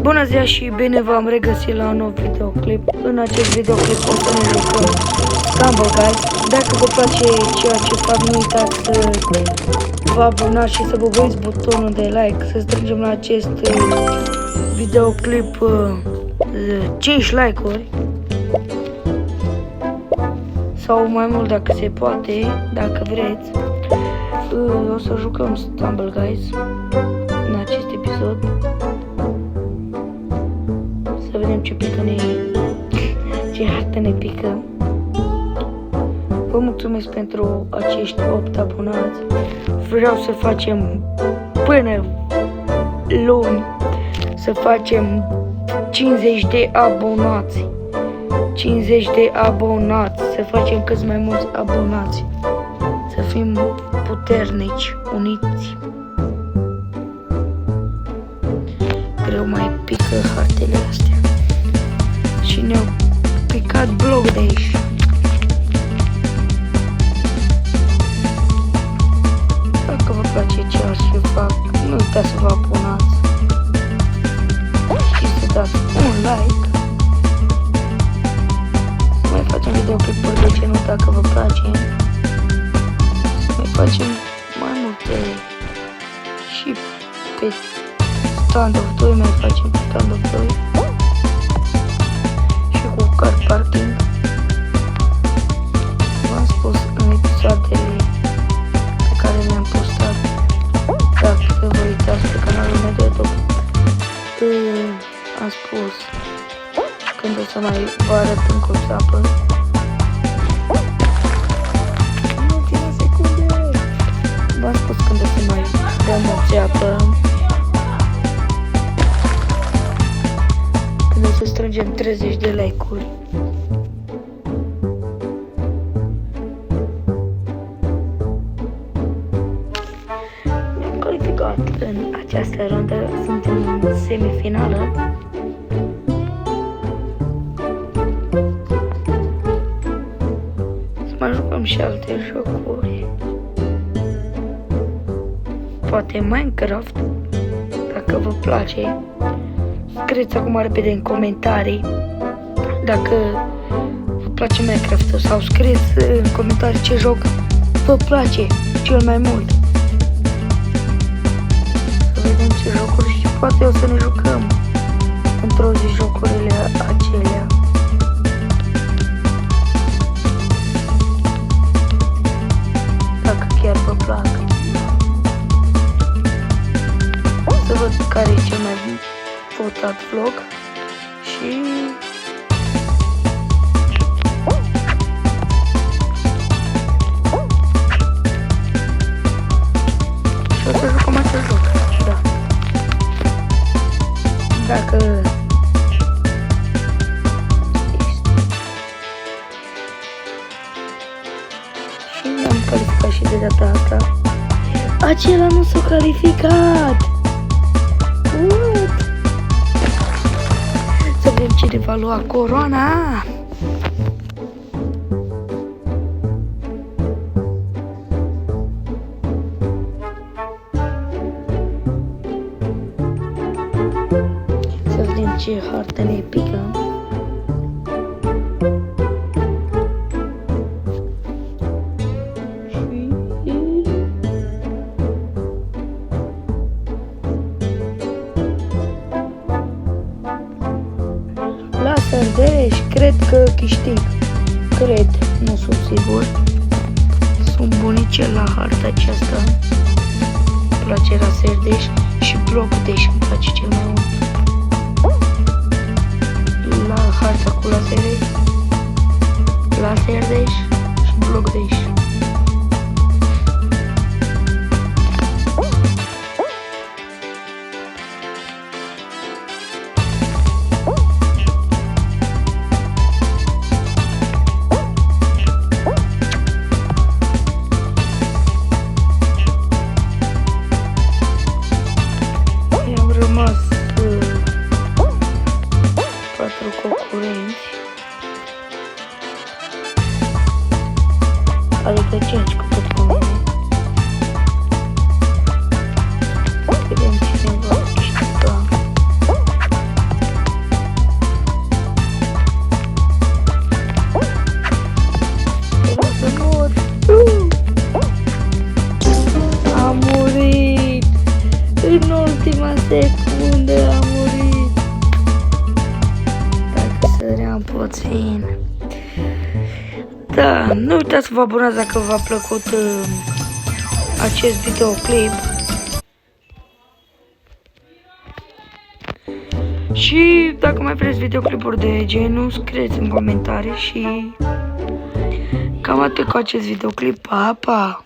Bună ziua și bine v-am regăsit la un nou videoclip. În acest videoclip o să ne jucăm Stumble Guys. Dacă vă place ceea ce fac, nu uitați să vă abonați și să băgați butonul de like. Să strângem la acest videoclip 5 like-uri sau mai mult dacă se poate, dacă vreți. O să jucăm Stumble Guys în acest episod. Să vedem ce pică ce hartă ne pică. Vă mulțumesc pentru acești 8 abonați. Vreau să facem până luni, să facem 50 de abonați. 50 de abonați, să facem cât mai mulți abonați. Să fim puternici, uniți. Greu mai pică hartele astea. Și ne-au picat bloc de aici. Dacă vă place ceea ce fac, nu uitați să vă abonați și să dați un like. Să mai facem videoclipuri de genul dacă vă place. Să mai facem mai multe și pe Standoff 2 mai facem pe Standoff 2 și cu car parking. V-am spus în episoadele pe care le-am postat. Dacă vă uitați pe canalul meu de YouTube, am spus când o să mai vă arăt încă o țapă. În ultima secunde v-am spus când o să mai dăm o țeapă. Când o să strângem 30 de like-uri. Ne-am calificat în această rundă, suntem în semifinală. Să mai jucăm și alte jocuri. Poate Minecraft, dacă vă place. Scrieți acum repede în comentarii dacă vă place Minecraft sau scrieți în comentarii ce joc vă place cel mai mult. Să vedem ce jocuri și poate o să ne jucăm într-o zi jocurile acelea. Dacă chiar vă plac. Să văd care e cel mai votat vlog și o să jucăm acest joc, da. Dacă și ne-am calificat și de data asta. Acela nu s-a calificat. Să vedem cine va lua coroana. Să vedem ce hartă ne pică. Deci, cred că câștig. Cred, nu sunt sigur. Sunt bunice la harta aceasta. Îmi place Laserdash și Block Dash îmi place cel mai mult. La harta cu Laserdash și Block Dash. secunde a murit. Dacă săream puțin. Da, nu uitați să vă abonați dacă v-a plăcut acest videoclip. Și dacă mai vreți videoclipuri de genul, scrieți în comentarii și cam atât cu acest videoclip. Pa, pa!